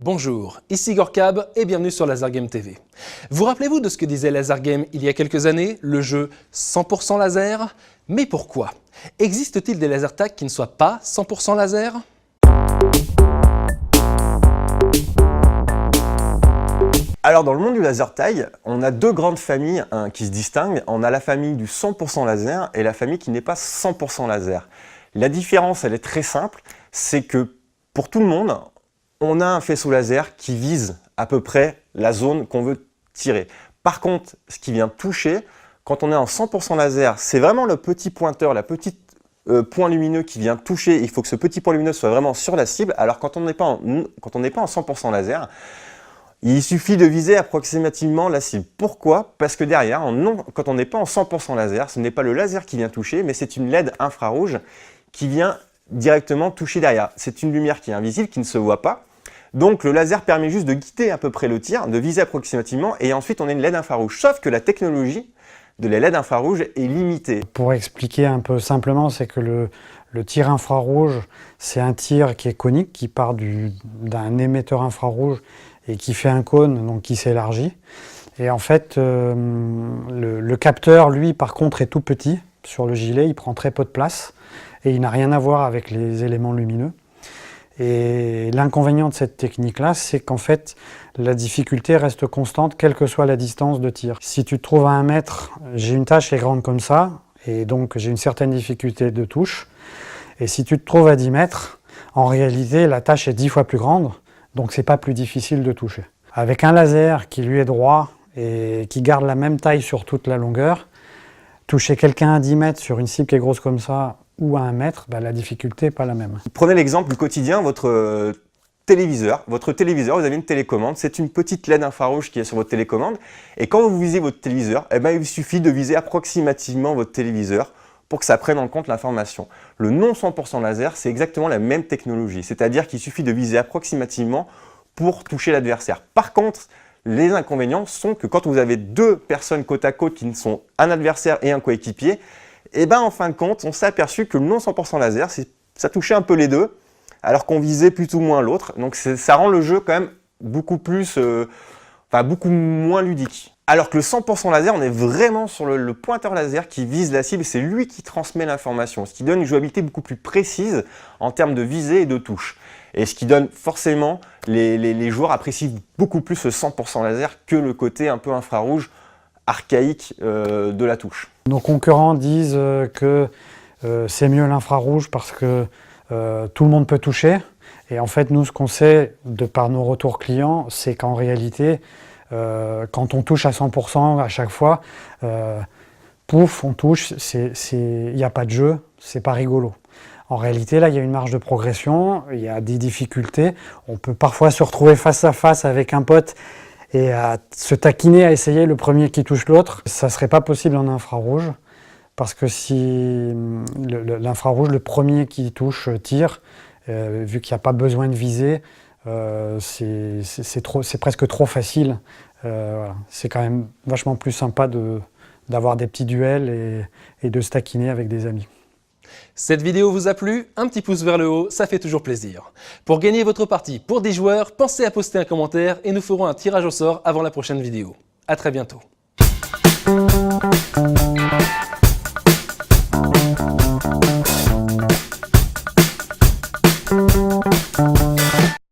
Bonjour, ici Gorkab et bienvenue sur Laser Game TV. Vous rappelez-vous de ce que disait Laser Game il y a quelques années, le jeu 100% laser? Mais pourquoi? Existe-t-il des laser tags qui ne soient pas 100% laser? Alors dans le monde du laser tag, on a deux grandes familles qui se distinguent. On a la famille du 100% laser et la famille qui n'est pas 100% laser. La différence, elle est très simple, c'est que pour tout le monde, on a un faisceau laser qui vise à peu près la zone qu'on veut tirer. Par contre, ce qui vient toucher, quand on est en 100% laser, c'est vraiment le petit pointeur, la petite point lumineux qui vient toucher. Il faut que ce petit point lumineux soit vraiment sur la cible. Alors quand on n'est pas en 100% laser, il suffit de viser approximativement la cible. Pourquoi? Parce que derrière, quand on n'est pas en 100% laser, ce n'est pas le laser qui vient toucher, mais c'est une LED infrarouge qui vient directement toucher derrière. C'est une lumière qui est invisible, qui ne se voit pas. Donc le laser permet juste de guider à peu près le tir, de viser approximativement, et ensuite on a une LED infrarouge. Sauf que la technologie de la LED infrarouge est limitée. Pour expliquer un peu simplement, c'est que le tir infrarouge, c'est un tir qui est conique, qui part d'un émetteur infrarouge et qui fait un cône, donc qui s'élargit. Et en fait, le capteur, lui, par contre, est tout petit sur le gilet, il prend très peu de place et il n'a rien à voir avec les éléments lumineux. Et l'inconvénient de cette technique-là, c'est qu'en fait, la difficulté reste constante, quelle que soit la distance de tir. Si tu te trouves à 1 mètre, j'ai une tâche qui est grande comme ça, et donc j'ai une certaine difficulté de touche. Et si tu te trouves à 10 mètres, en réalité, la tâche est 10 fois plus grande, donc c'est pas plus difficile de toucher. Avec un laser qui lui est droit et qui garde la même taille sur toute la longueur, toucher quelqu'un à 10 mètres sur une cible qui est grosse comme ça, ou à 1 mètre, la difficulté n'est pas la même. Prenez l'exemple du quotidien, votre téléviseur, vous avez une télécommande, c'est une petite LED infrarouge qui est sur votre télécommande, et quand vous visez votre téléviseur, il suffit de viser approximativement votre téléviseur pour que ça prenne en compte l'information. Le non 100% laser, c'est exactement la même technologie, c'est-à-dire qu'il suffit de viser approximativement pour toucher l'adversaire. Par contre, les inconvénients sont que quand vous avez deux personnes côte à côte qui sont un adversaire et un coéquipier, en fin de compte, on s'est aperçu que le non 100% laser, ça touchait un peu les deux, alors qu'on visait plus ou moins l'autre. Donc ça rend le jeu quand même beaucoup moins ludique. Alors que le 100% laser, on est vraiment sur le pointeur laser qui vise la cible, c'est lui qui transmet l'information, ce qui donne une jouabilité beaucoup plus précise en termes de visée et de touche. Et ce qui donne forcément, les joueurs apprécient beaucoup plus le 100% laser que le côté un peu infrarouge, archaïque de la touche. Nos concurrents disent que c'est mieux l'infrarouge parce que tout le monde peut toucher. Et en fait, nous, ce qu'on sait, de par nos retours clients, c'est qu'en réalité, quand on touche à 100% à chaque fois, pouf, on touche, il n'y a pas de jeu, c'est pas rigolo. En réalité, là, il y a une marge de progression, il y a des difficultés. On peut parfois se retrouver face à face avec un pote et à se taquiner à essayer le premier qui touche l'autre. Ça ne serait pas possible en infrarouge, parce que si l'infrarouge, le premier qui touche tire, vu qu'il n'y a pas besoin de viser, c'est presque trop facile. Voilà. C'est quand même vachement plus sympa d'avoir des petits duels et de se taquiner avec des amis. Cette vidéo vous a plu? Un petit pouce vers le haut, ça fait toujours plaisir. Pour gagner votre partie pour 10 joueurs, pensez à poster un commentaire et nous ferons un tirage au sort avant la prochaine vidéo. À très bientôt.